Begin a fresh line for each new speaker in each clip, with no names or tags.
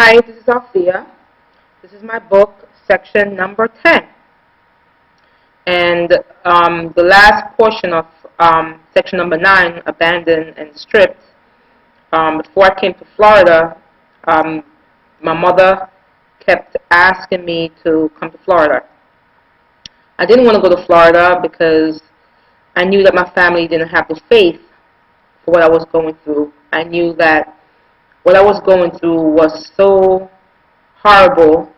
Hi, this is Althea. This is my book, section number 10. And the last portion of section number 9, Abandoned and Stripped. Before I came to Florida, um, my mother kept asking me to come to Florida. I didn't want to go to Florida because I knew that my family didn't have the faith for what I was going through. I knew that what I was going through was so horrible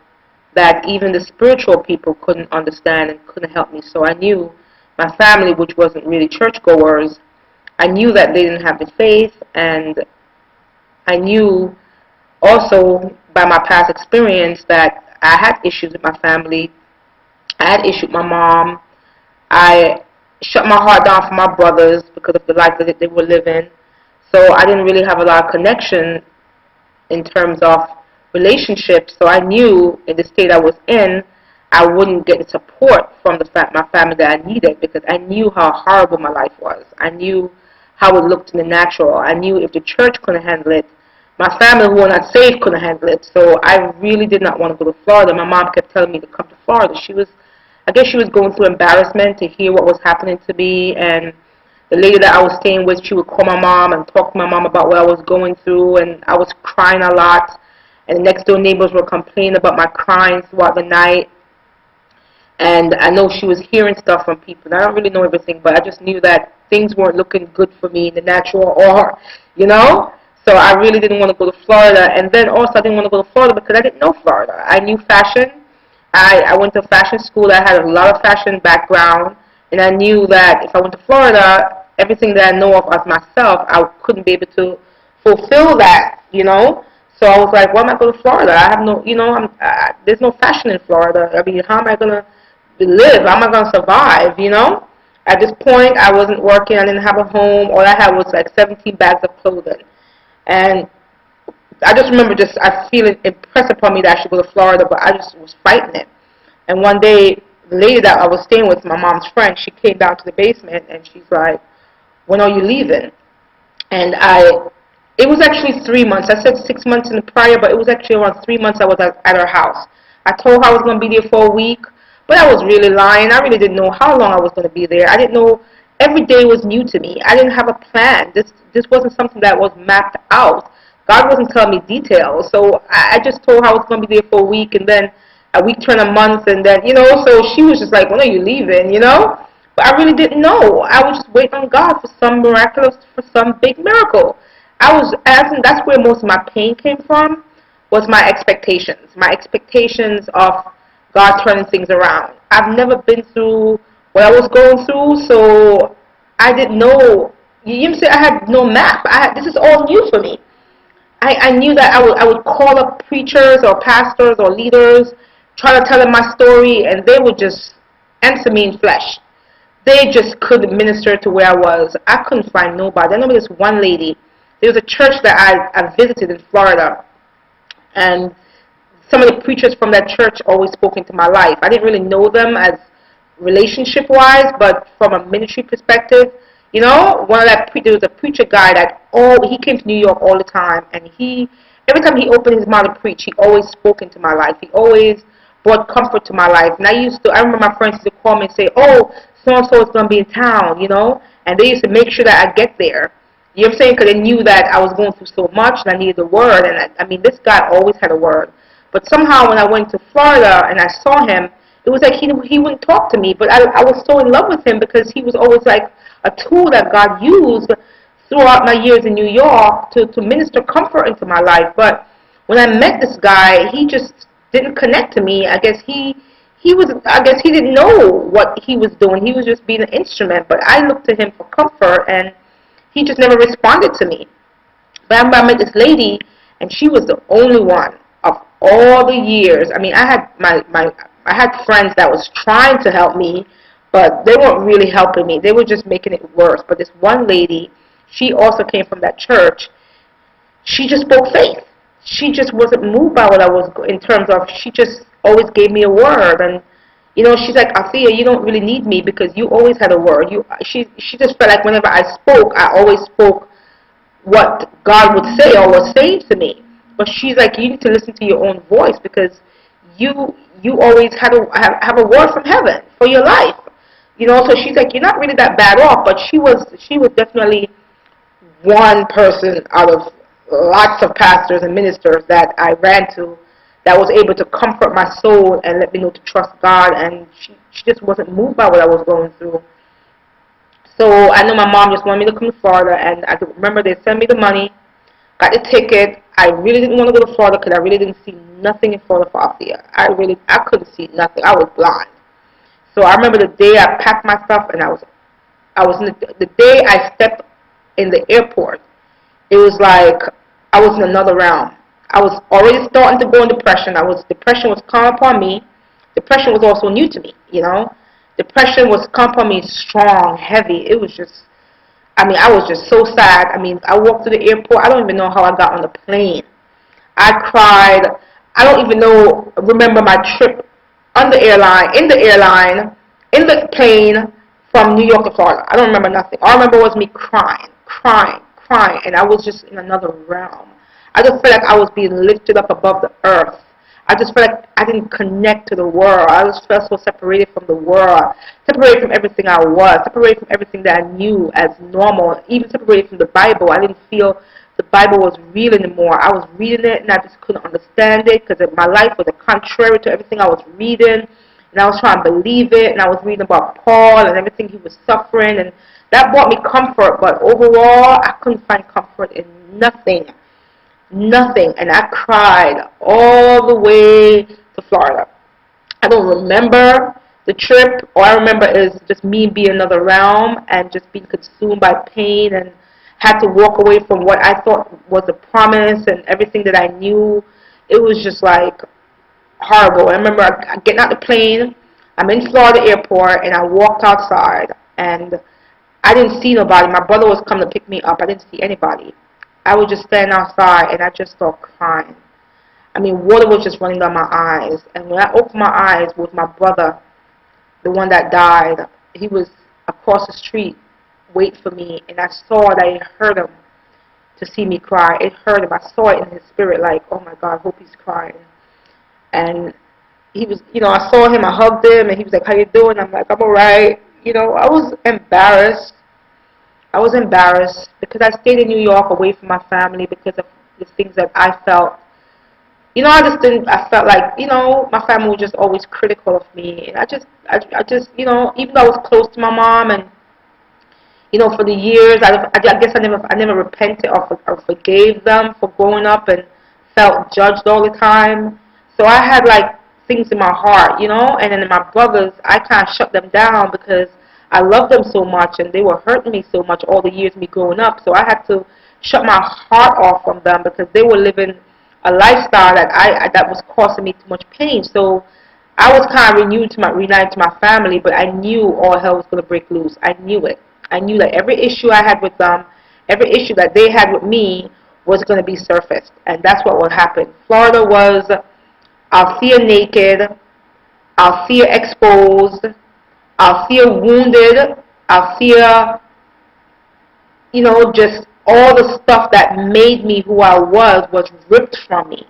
that even the spiritual people couldn't understand and couldn't help me. So I knew my family, which wasn't really churchgoers, I knew that they didn't have the faith, and I knew also by my past experience that I had issues with my family. I had issues with my mom. I shut my heart down for my brothers because of the life that they were living. So I didn't really have a lot of connection in terms of relationships. So I knew in the state I was in, I wouldn't get the support from my family that I needed, because I knew how horrible my life was. I knew how it looked in the natural. I knew if the church couldn't handle it, my family who were not saved couldn't handle it. So I really did not want to go to Florida. My mom kept telling me to come to Florida. I guess she was going through embarrassment to hear what was happening to me, and the lady that I was staying with, she would call my mom and talk to my mom about what I was going through, and I was crying a lot, and the next door neighbors were complaining about my crying throughout the night, and I know she was hearing stuff from people, and I don't really know everything, but I just knew that things weren't looking good for me in the natural or, so I really didn't want to go to Florida. And then also I didn't want to go to Florida because I didn't know Florida. I knew fashion. I went to fashion school. I had a lot of fashion background, and I knew that if I went to Florida, everything that I know of as myself, I couldn't be able to fulfill that. So I was like, why am I going to Florida? I have no, there's no fashion in Florida. I mean, how am I going to live? How am I going to survive? At this point, I wasn't working. I didn't have a home. All I had was like 17 bags of clothing. And I just remember I feel it impressed upon me that I should go to Florida, but I just was fighting it. And one day, the lady that I was staying with, my mom's friend, she came down to the basement, and she's like, when are you leaving? And it was actually 3 months. I said 6 months in the prior, but it was actually around 3 months I was at her house. I told her I was going to be there for a week, but I was really lying. I really didn't know how long I was going to be there. I didn't know. Every day was new to me. I didn't have a plan. This wasn't something that was mapped out. God wasn't telling me details. So I just told her I was going to be there for a week, and then a week turned a month, and then, so she was just like, when are you leaving, But I really didn't know. I was just waiting on God for some miraculous, for some big miracle. I was asking, that's where most of my pain came from, was my expectations. My expectations of God turning things around. I've never been through what I was going through, so I didn't know. You say I had no map. This is all new for me. I knew that I would call up preachers or pastors or leaders, try to tell them my story, and they would just answer me in flesh. They just couldn't minister to where I was. I couldn't find nobody. I remember this one lady. There was a church that I visited in Florida, and some of the preachers from that church always spoke into my life. I didn't really know them as relationship-wise, but from a ministry perspective, there was a preacher guy he came to New York all the time, and every time he opened his mouth to preach, he always spoke into my life. He always brought comfort to my life. And I remember my friends used to call me and say, oh, so-and-so is going to be in town, and they used to make sure that I get there. You know what I'm saying? Because they knew that I was going through so much and I needed a word. And I mean, this guy always had a word. But somehow when I went to Florida and I saw him, it was like he wouldn't talk to me. But I was so in love with him because he was always like a tool that God used throughout my years in New York to minister comfort into my life. But when I met this guy, he just didn't connect to me. I guess he didn't know what he was doing. He was just being an instrument. But I looked to him for comfort, and he just never responded to me. But I met this lady, and she was the only one of all the years. I mean, I had friends that was trying to help me, but they weren't really helping me. They were just making it worse. But this one lady, she also came from that church. She just spoke faith. She just wasn't moved by what I was, in terms of, she just always gave me a word. And, she's like, Althea, you don't really need me because you always had a word. She just felt like whenever I spoke, I always spoke what God would say or was saying to me. But she's like, you need to listen to your own voice, because you always have a word from heaven for your life. So she's like, you're not really that bad off. But she was definitely one person out of lots of pastors and ministers that I ran to, that was able to comfort my soul and let me know to trust God. And she just wasn't moved by what I was going through. So I know my mom just wanted me to come to Florida, and I remember they sent me the money, got the ticket. I really didn't want to go to Florida because I really didn't see nothing in Philadelphia. I couldn't see nothing. I was blind. So I remember the day I packed my stuff, and I was in the day I stepped in the airport. It was like I was in another realm. I was already starting to go in depression. Depression was coming upon me. Depression was also new to me. Depression was coming upon me strong, heavy. It was just, I was just so sad. I walked to the airport. I don't even know how I got on the plane. I cried. I don't even remember my trip in the plane from New York to Florida. I don't remember nothing. All I remember was me crying, and I was just in another realm. I just felt like I was being lifted up above the earth. I just felt like I didn't connect to the world. I just felt so separated from the world, separated from everything I was, separated from everything that I knew as normal, even separated from the Bible. I didn't feel the Bible was real anymore. I was reading it and I just couldn't understand it, because my life was contrary to everything I was reading, and I was trying to believe it, and I was reading about Paul and everything he was suffering, and that brought me comfort. But overall, I couldn't find comfort in nothing. And I cried all the way to Florida. I don't remember the trip. All I remember is just me being in another realm and just being consumed by pain, and had to walk away from what I thought was a promise and everything that I knew. It was just like horrible. I remember getting out the plane. I'm in Florida airport, and I walked outside, and I didn't see nobody. My brother was coming to pick me up. I didn't see anybody. I was just standing outside, and I just started crying. Water was just running down my eyes. And when I opened my eyes, was my brother, the one that died. He was across the street, waiting for me, and I saw that it hurt him to see me cry. It hurt him. I saw it in his spirit, like, oh my God, I hope he's crying. And he was, I saw him, I hugged him, and he was like, how you doing? I'm like, I'm all right. I was embarrassed. Because I stayed in New York away from my family because of the things that I felt. I felt like, my family was just always critical of me. And I just, even though I was close to my mom, and, for the years, I guess I never repented or forgave them for growing up and felt judged all the time. So I had, like, things in my heart, and then my brothers, I kind of shut them down because I loved them so much, and they were hurting me so much all the years of me growing up. So I had to shut my heart off from them because they were living a lifestyle that was causing me too much pain. So I was kind of reunited to my family, but I knew all hell was going to break loose. I knew it. I knew that every issue I had with them, every issue that they had with me was going to be surfaced, and that's what would happen. Florida was, I'll see her naked, I'll see her exposed, I'll see her wounded, I'll see her, just all the stuff that made me who I was ripped from me.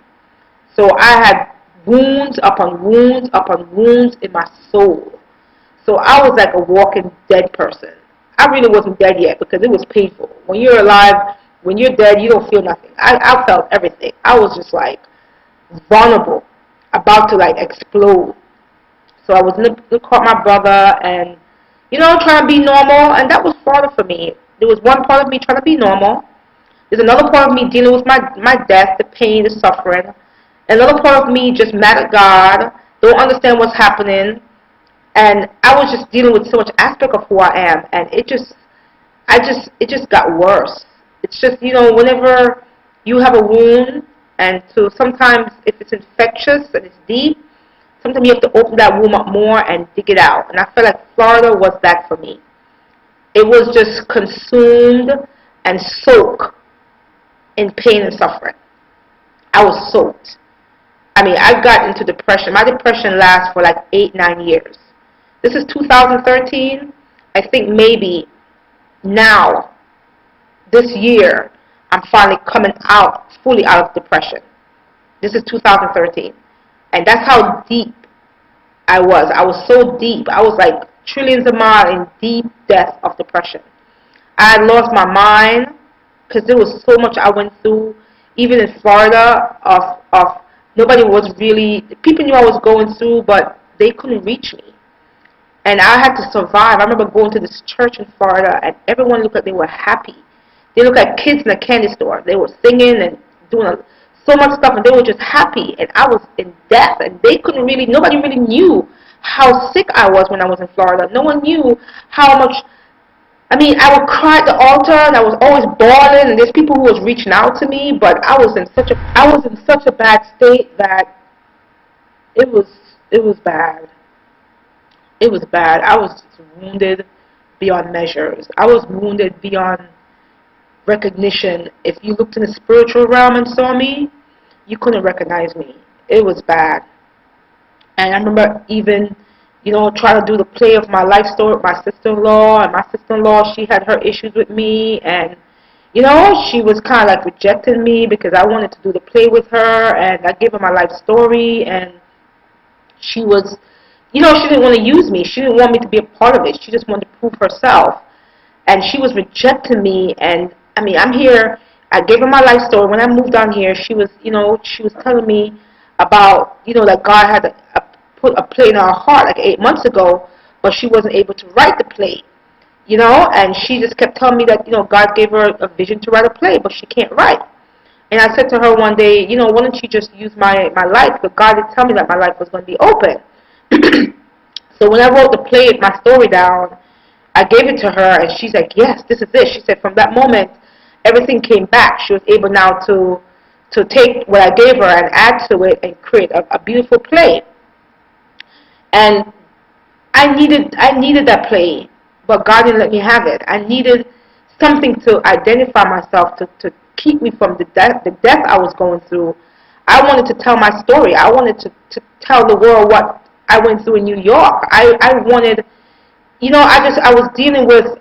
So I had wounds upon wounds upon wounds in my soul. So I was like a walking dead person. I really wasn't dead yet because it was painful. When you're alive, when you're dead, you don't feel nothing. I felt everything. I was just like vulnerable, about to like explode. So I was looking at my brother and, trying to be normal, and that was harder for me. There was one part of me trying to be normal. There's another part of me dealing with my death, the pain, the suffering. Another part of me just mad at God, don't understand what's happening. And I was just dealing with so much aspect of who I am, and it just got worse. It's just, whenever you have a wound, and so sometimes if it's infectious and it's deep, sometimes you have to open that wound up more and dig it out. And I feel like Florida was that for me. It was just consumed and soaked in pain and suffering. I was soaked. I got into depression. My depression lasts for like 8-9 years. This is 2013. I think maybe now, this year, I'm finally coming out, fully out of depression. This is 2013. And that's how deep I was. I was so deep. I was like trillions of miles in deep depth of depression. I had lost my mind because there was so much I went through, even in Florida, of nobody was really, people knew I was going through, but they couldn't reach me. And I had to survive. I remember going to this church in Florida, and everyone looked like they were happy. They looked like kids in a candy store. They were singing and doing so much stuff, and they were just happy. And I was in death, and they couldn't really, nobody really knew how sick I was when I was in Florida. No one knew how much, I mean, I would cry at the altar, and I was always bawling, and there's people who was reaching out to me, but I was in such a bad state that it was bad. It was bad. I was wounded beyond measures. I was wounded beyond recognition. If you looked in the spiritual realm and saw me, you couldn't recognize me. It was bad. And I remember even, trying to do the play of my life story with my sister-in-law. And my sister-in-law, she had her issues with me. And, she was kind of like rejecting me because I wanted to do the play with her. And I gave her my life story. And she was, she didn't want to use me. She didn't want me to be a part of it. She just wanted to prove herself. And she was rejecting me. And, I mean, I'm here. I gave her my life story. When I moved down here, she was, she was telling me about, that God had put a play in her heart like 8 months ago, but she wasn't able to write the play, and she just kept telling me that, God gave her a vision to write a play, but she can't write. And I said to her one day, why don't you just use my life? But God did tell me that my life was going to be open. So when I wrote the play, my story down, I gave it to her, and she's like, yes, this is it. She said from that moment, everything came back. She was able now to take what I gave her and add to it and create a beautiful play. And I needed that play, but God didn't let me have it. I needed something to identify myself, to keep me from the death I was going through. I wanted to tell my story. I wanted to tell the world what I went through in New York. I wanted, I was dealing with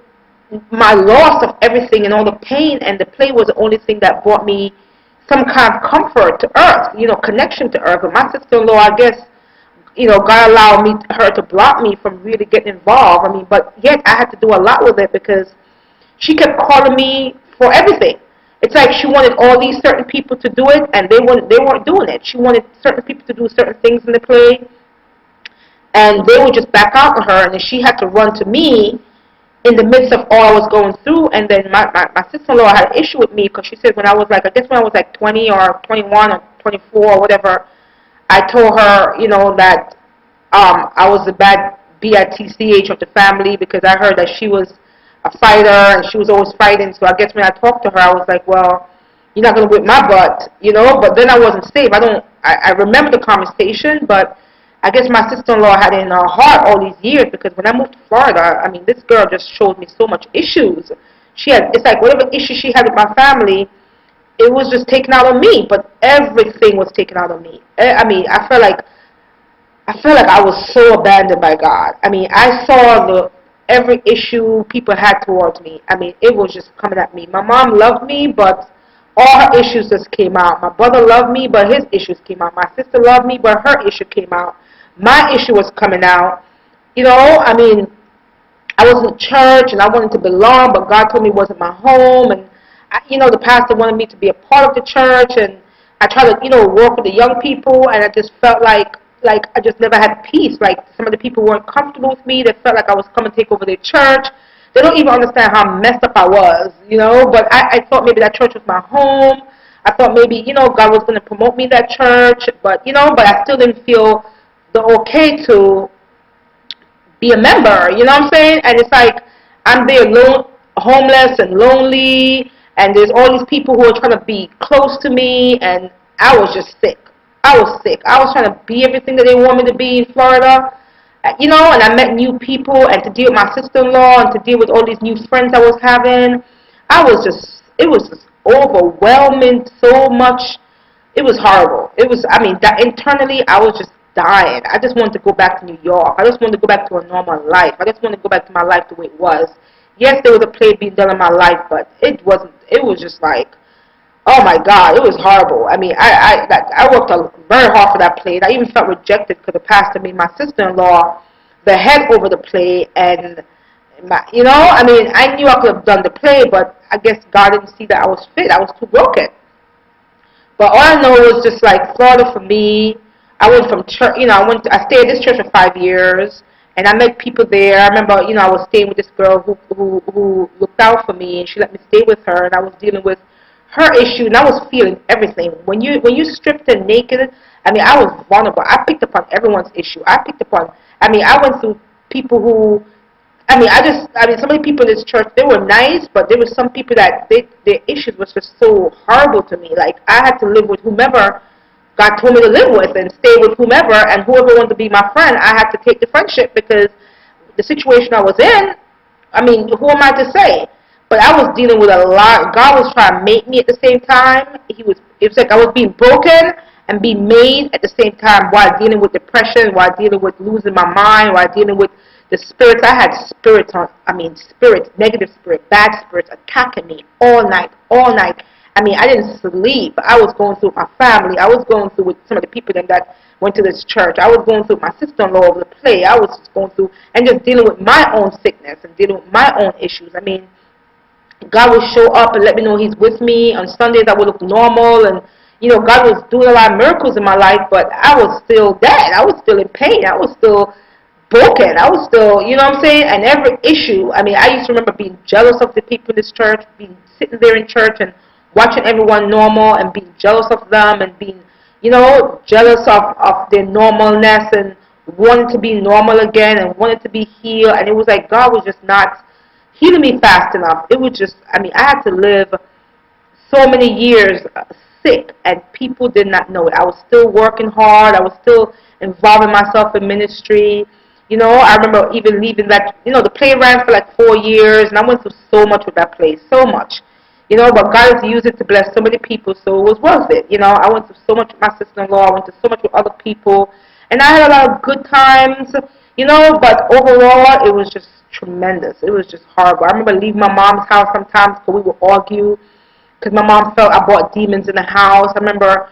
my loss of everything and all the pain, and the play was the only thing that brought me some kind of comfort to earth, connection to earth. But my sister-in-law, I guess, God allowed her to block me from really getting involved. I mean, but yet I had to do a lot with it because she kept calling me for everything. It's like she wanted all these certain people to do it, and they weren't doing it. She wanted certain people to do certain things in the play, and they would just back out on her, and then she had to run to me in the midst of all I was going through. And then my sister-in-law had an issue with me because she said when I was like, I guess when I was like 20 or 21 or 24 or whatever, I told her, that I was the bad bitch of the family because I heard that she was a fighter and she was always fighting. So I guess when I talked to her, I was like, well, you're not going to whip my butt, But then I wasn't safe. I remember the conversation, but I guess my sister-in-law had it in her heart all these years because when I moved to Florida, I mean, this girl just showed me so much issues. It's like whatever issue she had with my family, it was just taken out on me, but everything was taken out on me. I mean, I felt like I was so abandoned by God. I mean, I saw every issue people had towards me. I mean, it was just coming at me. My mom loved me, but all her issues just came out. My brother loved me, but his issues came out. My sister loved me, but her issue came out. My issue was coming out. I mean, I was in church and I wanted to belong, but God told me it wasn't my home. And, the pastor wanted me to be a part of the church. And I tried to, work with the young people. And I just felt like I just never had peace. Like some of the people weren't comfortable with me. They felt like I was coming to take over their church. They don't even understand how messed up I was, But I thought maybe that church was my home. I thought maybe, God was going to promote me in that church. But, but I still didn't feel the okay to be a member, you know what I'm saying? And it's like I'm there alone, homeless and lonely, and there's all these people who are trying to be close to me, and I was just sick. I was sick. I was trying to be everything that they want me to be in Florida, and I met new people, and to deal with my sister-in-law, and to deal with all these new friends I was having, it was just overwhelming so much. It was horrible. That internally, I was just dying. I just wanted to go back to New York. I just wanted to go back to a normal life. I just wanted to go back to my life the way it was. Yes, there was a play being done in my life, but it wasn't. It was just like Oh my God, it was horrible. I mean, I worked very hard for that play. I even felt rejected because the pastor made my sister-in-law the head over the play, and I mean, I knew I could have done the play, but I guess God didn't see that I was fit. I was too broken. But all I know was just like Florida for me. I went from church, I stayed at this church for 5 years, and I met people there. I remember, I was staying with this girl who looked out for me, and she let me stay with her, and I was dealing with her issue, and I was feeling everything. When you stripped and naked, I mean, I was vulnerable. I picked up on everyone's issue. I mean, I went through people who some of the people in this church, they were nice, but there were some people that their issues was just so horrible to me. Like, I had to live with whomever God told me to live with and stay with whomever, and whoever wanted to be my friend, I had to take the friendship because the situation I was in, I mean, who am I to say? But I was dealing with a lot. God was trying to make me at the same time. It was like I was being broken and being made at the same time while dealing with depression, while dealing with losing my mind, while dealing with the spirits. I had spirits, negative spirits, bad spirits attacking me all night, all night. I mean, I didn't sleep. I was going through my family. I was going through with some of the people that went to this church. I was going through my sister-in-law over the play. I was just going through and just dealing with my own sickness and dealing with my own issues. I mean, God would show up and let me know He's with me. On Sundays, I would look normal, and God was doing a lot of miracles in my life, but I was still dead. I was still in pain. I was still broken. I was still, you know what I'm saying? And every issue, I mean, I used to remember being jealous of the people in this church, being sitting there in church and watching everyone normal and being jealous of them and being, jealous of their normalness and wanting to be normal again and wanting to be healed. And it was like God was just not healing me fast enough. It was just, I mean, I had to live so many years sick, and people did not know it. I was still working hard. I was still involving myself in ministry. I remember even leaving that, the play ran for like 4 years, and I went through so much with that place, so much. But God has used it to bless so many people, so it was worth it. I went through so much with my sister-in-law. I went through so much with other people, and I had a lot of good times, but overall, it was just tremendous. It was just horrible. I remember leaving my mom's house sometimes because we would argue because my mom felt I brought demons in the house. I remember,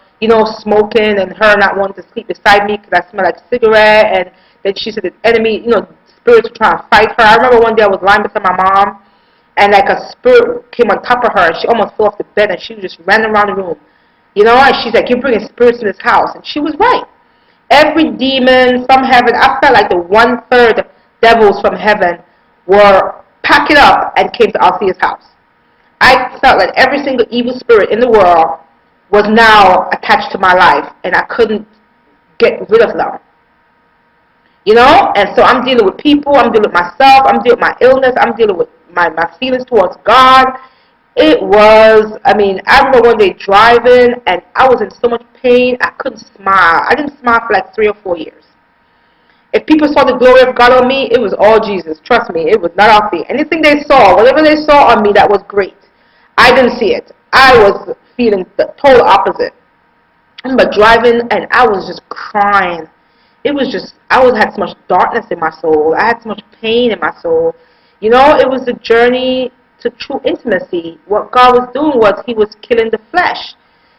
smoking and her not wanting to sleep beside me because I smelled like a cigarette, and then she said the enemy, spirits were trying to fight her. I remember one day I was lying beside my mom, and like a spirit came on top of her, and she almost fell off the bed, and she just ran around the room. And she's like, "You're bringing spirits in this house," and she was right. Every demon from heaven, I felt like the 1/3 devils from heaven were packing up and came to Althea's house. I felt like every single evil spirit in the world was now attached to my life, and I couldn't get rid of them. And so I'm dealing with people, I'm dealing with myself, I'm dealing with my illness, I'm dealing with my feelings towards God. It was, I mean, I remember one day driving, and I was in so much pain, I couldn't smile. I didn't smile for like 3 or 4 years. If people saw the glory of God on me, it was all Jesus. Trust me, it was not off me. Anything they saw, whatever they saw on me, that was great. I didn't see it. I was feeling the total opposite. I remember driving, and I was just crying. It was just, had so much darkness in my soul. I had so much pain in my soul. It was a journey to true intimacy. What God was doing was He was killing the flesh.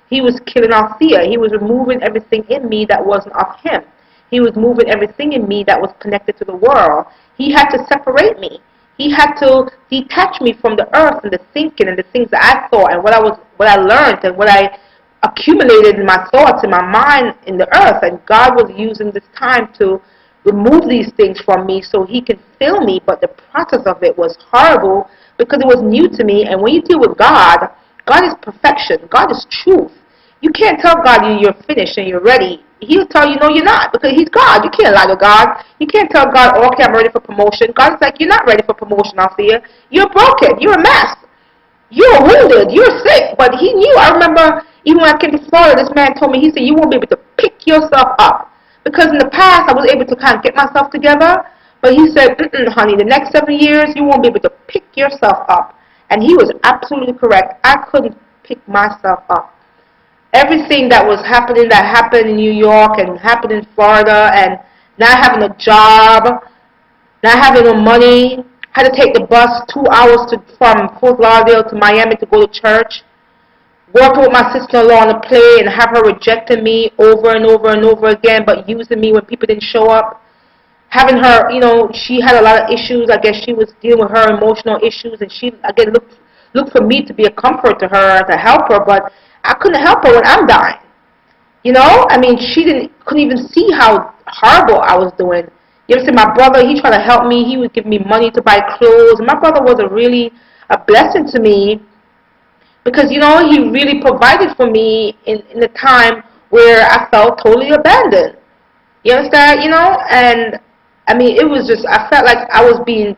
He was killing Althea. He was removing everything in me that wasn't of Him. He was moving everything in me that was connected to the world. He had to separate me. He had to detach me from the earth and the thinking and the things that I thought and what I learned and what I accumulated in my thoughts, in my mind, in the earth. And God was using this time to remove these things from me so He can fill me. But the process of it was horrible because it was new to me. And when you deal with God, God is perfection. God is truth. You can't tell God you're finished and you're ready. He'll tell you, no, you're not, because He's God. You can't lie to God. You can't tell God, oh, okay, I'm ready for promotion. God's like, you're not ready for promotion, Althea. You're broken. You're a mess. You're wounded. You're sick. But He knew. I remember even when I came to Florida, this man told me, he said, you won't be able to pick yourself up. Because in the past, I was able to kind of get myself together. But he said, honey, the next 7 years, you won't be able to pick yourself up. And he was absolutely correct. I couldn't pick myself up. Everything that was happening, that happened in New York and happened in Florida, and not having a job, not having no money, had to take the bus 2 hours from Fort Lauderdale to Miami to go to church. working with my sister-in-law on the play and have her rejecting me over and over and over again, but using me when people didn't show up. Having her, she had a lot of issues. I guess she was dealing with her emotional issues, and she, again, looked for me to be a comfort to her, to help her, but I couldn't help her when I'm dying. I mean, she couldn't even see how horrible I was doing. You ever see my brother? He tried to help me. He would give me money to buy clothes. My brother was a blessing to me because, he really provided for me in the time where I felt totally abandoned. You understand? And I mean, it was just, I felt like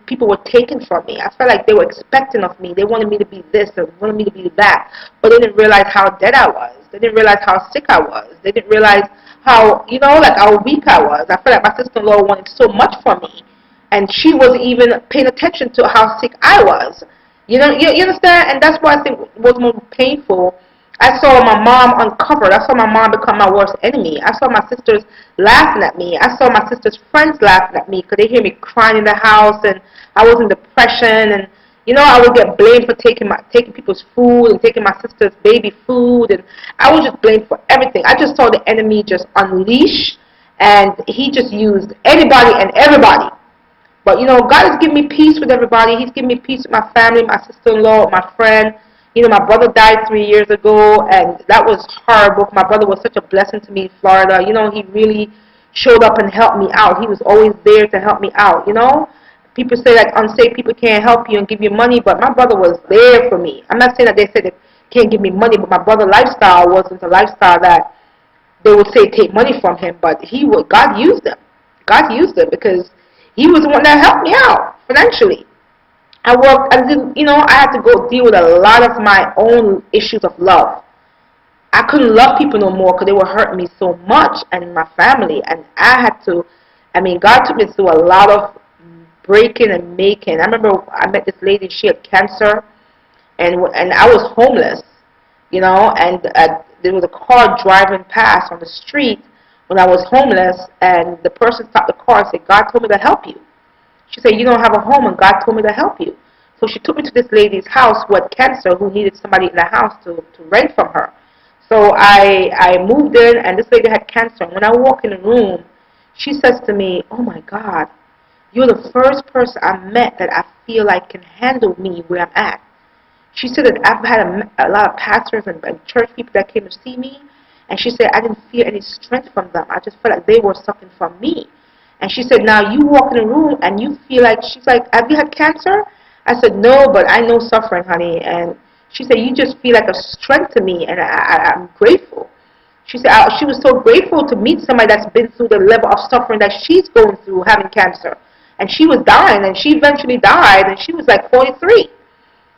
people were taken from me. I felt like they were expecting of me. They wanted me to be this, they wanted me to be that, but they didn't realize how dead I was. They didn't realize how sick I was. They didn't realize how, like how weak I was. I felt like my sister-in-law wanted so much from me, and she wasn't even paying attention to how sick I was. You understand? And that's why I think it was more painful. I saw my mom uncovered. I saw my mom become my worst enemy. I saw my sisters laughing at me. I saw my sister's friends laughing at me because they hear me crying in the house, and I was in depression, and I would get blamed for taking people's food and taking my sister's baby food, and I was just blamed for everything. I just saw the enemy just unleash, and he just used anybody and everybody. But, God has given me peace with everybody. He's given me peace with my family, my sister-in-law, my friend. My brother died 3 years ago, and that was horrible. My brother was such a blessing to me in Florida. He really showed up and helped me out. He was always there to help me out, People say that unsaved people can't help you and give you money, but my brother was there for me. I'm not saying that they said they can't give me money, but my brother's lifestyle wasn't a lifestyle that they would say take money from him, but God used him. God used him because he was the one that helped me out financially. I had to go deal with a lot of my own issues of love. I couldn't love people no more because they were hurting me so much and my family. And God took me through a lot of breaking and making. I remember I met this lady, she had cancer, and I was homeless, and there was a car driving past on the street when I was homeless, and the person stopped the car and said, God told me to help you. She said, you don't have a home, and God told me to help you. So she took me to this lady's house who had cancer, who needed somebody in the house to rent from her. So I moved in, and this lady had cancer. And when I walk in the room, she says to me, oh my God, you're the first person I met that I feel like can handle me where I'm at. She said that I've had a lot of pastors and church people that came to see me, and she said I didn't feel any strength from them. I just felt like they were sucking from me. And she said, now you walk in the room and you feel like, she's like, have you had cancer? I said, no, but I know suffering, honey. And she said, you just feel like a strength to me, and I'm grateful. She said she was so grateful to meet somebody that's been through the level of suffering that she's going through having cancer. And she was dying, and she eventually died, and she was like 43.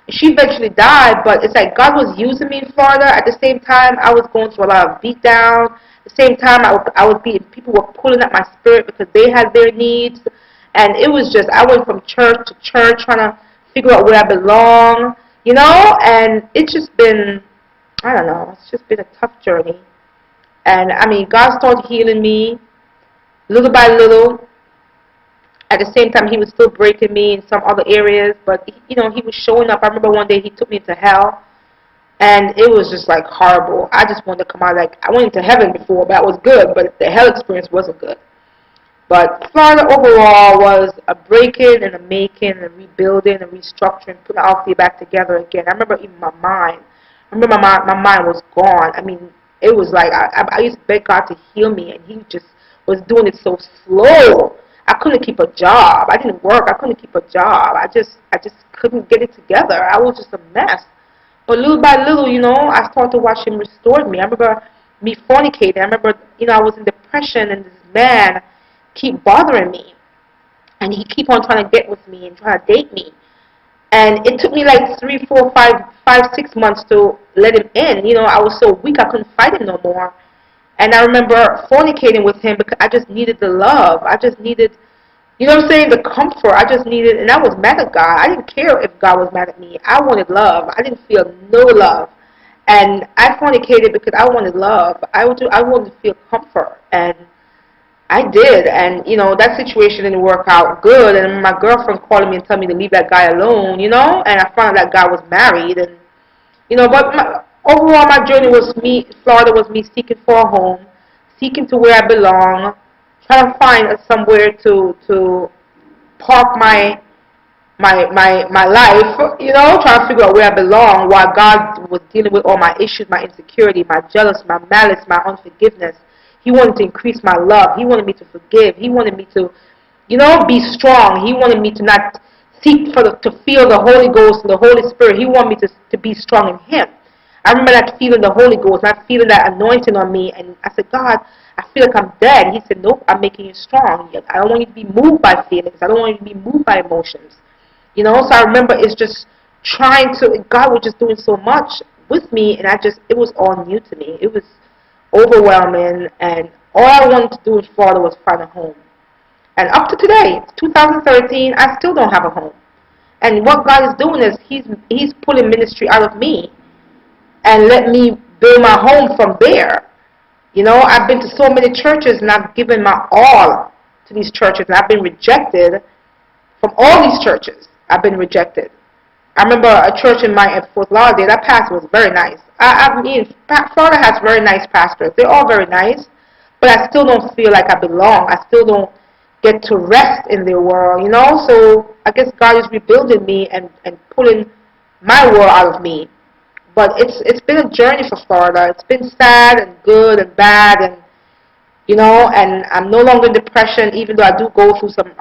She eventually died, but it's like God was using me in Florida. At the same time, I was going through a lot of beat down. At the same time, people were pulling at my spirit because they had their needs. And it was just, I went from church to church trying to figure out where I belong, and it's just been, I don't know, it's just been a tough journey. And God started healing me little by little. At the same time, he was still breaking me in some other areas, but he was showing up. I remember one day he took me to hell, and it was just like horrible. I just wanted to come out. Like, I went into heaven before, that was good, but the hell experience wasn't good. But Florida overall was a breaking and a making and a rebuilding and restructuring, putting our feet back together again. I remember even my mind. I remember my mind was gone. It was like I used to beg God to heal me, and he just was doing it so slow. I couldn't keep a job. I didn't work. I couldn't keep a job. I just couldn't get it together. I was just a mess. But little by little, I started to watch him restore me. I remember me fornicating. I remember, I was in depression, and this man keep bothering me. And he keep on trying to get with me and try to date me. And it took me like 3, 4, 5, 6 months to let him in. I was so weak I couldn't fight him no more. And I remember fornicating with him because I just needed the love. I just needed, the comfort. I just needed, and I was mad at God. I didn't care if God was mad at me. I wanted love. I didn't feel no love. And I fornicated because I wanted love. I wanted to feel comfort. And I did. And, that situation didn't work out good. And my girlfriend calling me and telling me to leave that guy alone, and I found out that guy was married. And, but Overall, my journey was me, Florida was me seeking for a home, seeking to where I belong, trying to find somewhere to park my life, trying to figure out where I belong while God was dealing with all my issues, my insecurity, my jealousy, my malice, my unforgiveness. He wanted to increase my love. He wanted me to forgive. He wanted me to, be strong. He wanted me to not seek to feel the Holy Ghost and the Holy Spirit. He wanted me to be strong in Him. I remember not feeling the Holy Ghost, not feeling that anointing on me. And I said, God, I feel like I'm dead. He said, nope, I'm making you strong. I don't want you to be moved by feelings. I don't want you to be moved by emotions. So I remember it's just God was just doing so much with me, and it was all new to me. It was overwhelming, and all I wanted to do in Florida was find a home. And up to today, 2013, I still don't have a home. And what God is doing is He's pulling ministry out of me and let me build my home from there. I've been to so many churches, and I've given my all to these churches, and I've been rejected from all these churches. I've been rejected. I remember a church in Fort Lauderdale. That pastor was very nice. I mean, Florida has very nice pastors. They're all very nice, but I still don't feel like I belong. I still don't get to rest in their world, So I guess God is rebuilding me and pulling my world out of me. But it's been a journey for Florida. It's been sad and good and bad, and and I'm no longer in depression, even though I do go through some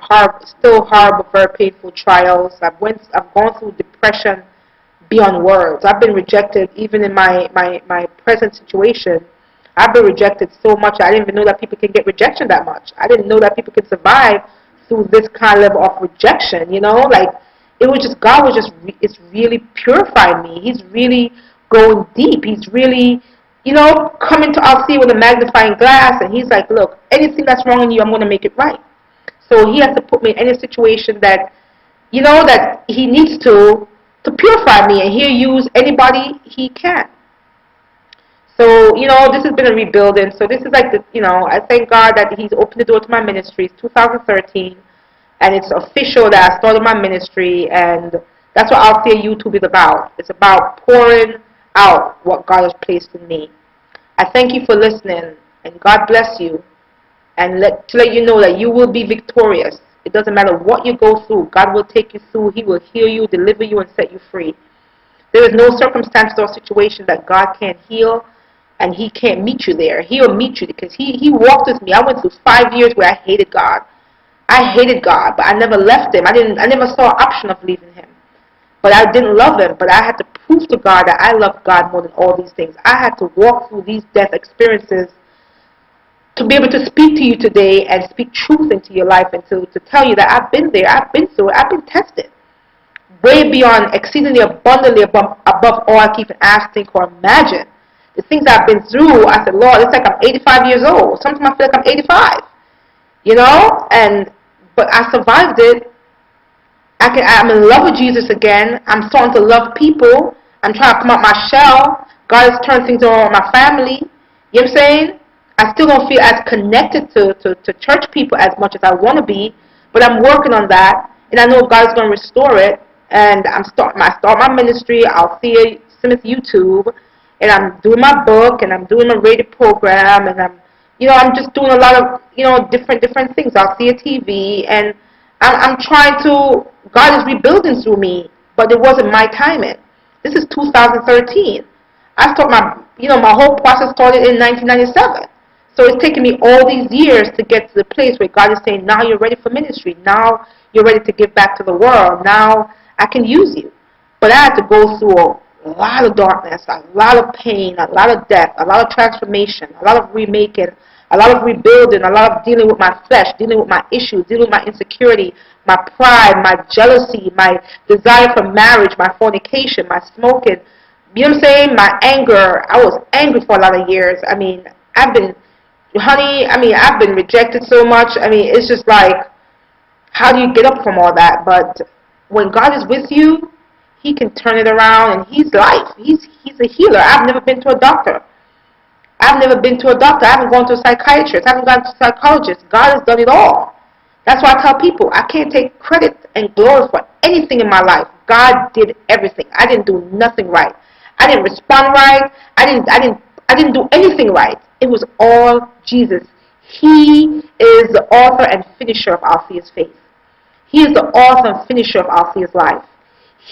still horrible, very painful trials. I've gone through depression beyond words. I've been rejected even in my present situation. I've been rejected so much. I didn't even know that people can get rejection that much. I didn't know that people could survive through this kind of level of rejection. Like it was just God was just it's really purifying me. He's really going deep. He's really coming to our see with a magnifying glass, and He's like, look, anything that's wrong in you, I'm going to make it right. So He has to put me in any situation that, that He needs to purify me, and He'll use anybody He can. So, this has been a rebuilding. So this is like, I thank God that He's opened the door to my ministry. It's 2013, and it's official that I started my ministry, and that's what Althea YouTube is about. It's about pouring out what God has placed in me. I thank you for listening, and God bless you, and to let you know that you will be victorious. It doesn't matter what you go through. God will take you through. He will heal you, deliver you, and set you free. There is no circumstance or situation that God can't heal, and He can't meet you there. He will meet you because He walked with me. I went through 5 years where I hated God. I hated God, but I never left Him. I never saw an option of leaving Him. But I didn't love Him, but I had to prove to God that I love God more than all these things. I had to walk through these death experiences to be able to speak to you today and speak truth into your life, and to tell you that I've been there, I've been through it, I've been tested. Way beyond, exceedingly abundantly above all I can even ask, think, or imagine. The things I've been through, I said, Lord, it's like I'm 85 years old. Sometimes I feel like I'm 85. But I survived it. I'm in love with Jesus again. I'm starting to love people. I'm trying to come out my shell. God has turned things on my family. You know what I'm saying? I still don't feel as connected to church people as much as I want to be, but I'm working on that, and I know God's going to restore it. And I start my ministry, Althea Smith YouTube, and I'm doing my book, and I'm doing a radio program, and I'm just doing a lot of different things. Althea TV, and I'm trying to. God is rebuilding through me, but it wasn't my timing. This is 2013. I started my whole process started in 1997. So it's taken me all these years to get to the place where God is saying, now you're ready for ministry. Now you're ready to give back to the world. Now I can use you. But I had to go through a lot of darkness, a lot of pain, a lot of death, a lot of transformation, a lot of remaking, a lot of rebuilding, a lot of dealing with my flesh, dealing with my issues, dealing with my insecurity, my pride, my jealousy, my desire for marriage, my fornication, my smoking. You know what I'm saying? My anger. I was angry for a lot of years. I've been rejected so much. It's just like, how do you get up from all that? But when God is with you, He can turn it around, and He's life. He's a healer. I've never been to a doctor. I haven't gone to a psychiatrist. I haven't gone to a psychologist. God has done it all. That's why I tell people, I can't take credit and glory for anything in my life. God did everything. I didn't do nothing right. I didn't respond right. I didn't do anything right. It was all Jesus. He is the author and finisher of Althea's faith. He is the author and finisher of Althea's life.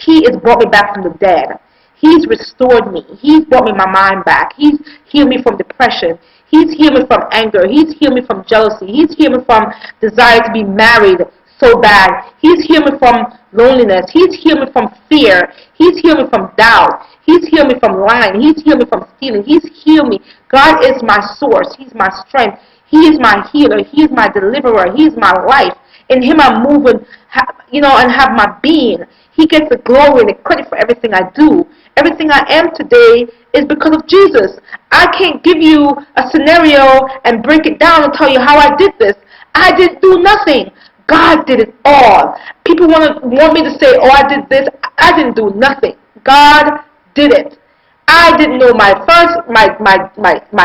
He has brought me back from the dead. He's restored me. He's brought me my mind back. He's healed me from depression. He's healed me from anger. He's healed me from jealousy. He's healed me from desire to be married so bad. He's healed me from loneliness. He's healed me from fear. He's healed me from doubt. He's healed me from lying. He's healed me from stealing. He's healed me. God is my source. He's my strength. He is my healer. He is my deliverer. He is my life. In Him I'm moving, and have my being. He gets the glory and the credit for everything I do. Everything I am today is because of Jesus. I can't give you a scenario and break it down and tell you how I did this. I didn't do nothing. God did it all. People want me to say, oh, I did this. I didn't do nothing. God did it. I didn't know my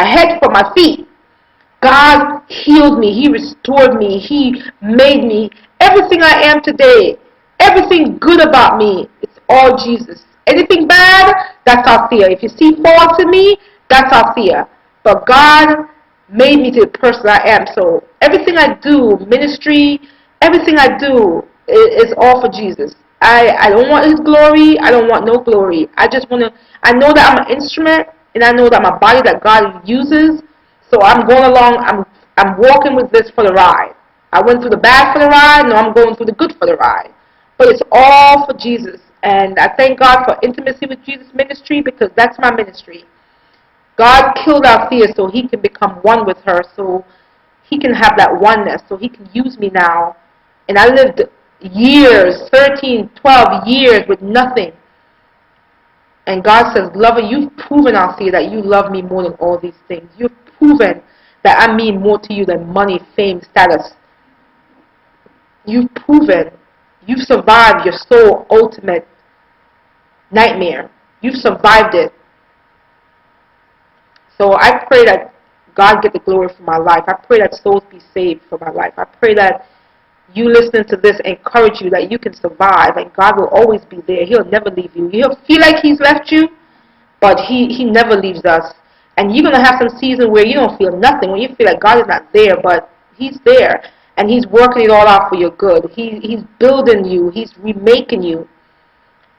head from my feet. God healed me. He restored me. He made me. Everything I am today, everything good about me, it's all Jesus. Anything bad, that's Althea. If you see faults in me, that's Althea. But God made me to the person I am. So everything I do, ministry, everything I do is all for Jesus. I don't want His glory. I don't want no glory. I just want to, I know that I'm an instrument, and I know that I'm a body that God uses. So I'm going along, I'm walking with this for the ride. I went through the bad for the ride, now I'm going through the good for the ride. But it's all for Jesus. And I thank God for Intimacy with Jesus ministry, because that's my ministry. God killed Althea so He can become one with her, so He can have that oneness, so He can use me now. And I lived years, 13, 12 years with nothing. And God says, lover, you've proven, Althea, that you love me more than all these things. You've proven that I mean more to you than money, fame, status. You've proven. You've survived your soul ultimate nightmare. You've survived it. So I pray that God get the glory for my life. I pray that souls be saved for my life. I pray that you listening to this encourage you that you can survive, and God will always be there. He'll never leave you. You'll feel like He's left you, but He never leaves us. And you're going to have some season where you don't feel nothing, when you feel like God is not there, but He's there. And He's working it all out for your good. He's building you. He's remaking you.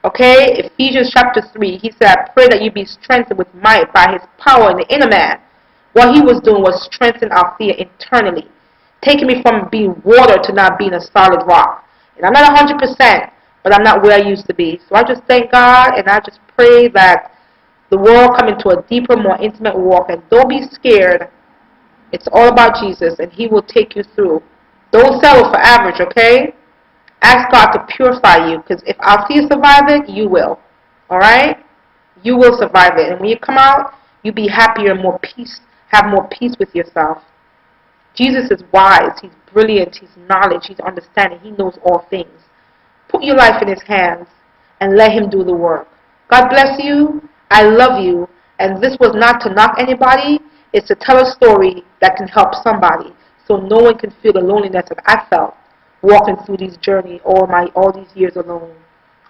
Okay? Ephesians chapter 3, He said, I pray that you be strengthened with might by His power in the inner man. What He was doing was strengthening Althea internally, taking me from being water to now being a solid rock. And I'm not 100%, but I'm not where I used to be. So I just thank God, and I just pray that the world come into a deeper, more intimate walk. And don't be scared. It's all about Jesus, and He will take you through. Don't settle for average, okay? Ask God to purify you, because if Althea survive it, you will. Alright? You will survive it. And when you come out, you'll be happier and more peace, have more peace with yourself. Jesus is wise. He's brilliant. He's knowledge. He's understanding. He knows all things. Put your life in His hands and let Him do the work. God bless you. I love you. And this was not to knock anybody. It's to tell a story that can help somebody, so no one can feel the loneliness that I felt walking through this journey all these years alone.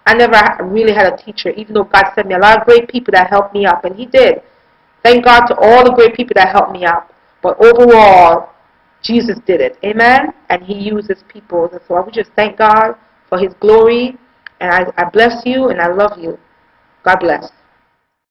I never really had a teacher, even though God sent me a lot of great people that helped me up, and He did. Thank God to all the great people that helped me up. But overall, Jesus did it. Amen? And He uses people. And so I would just thank God for His glory. And I bless you and I love you. God bless.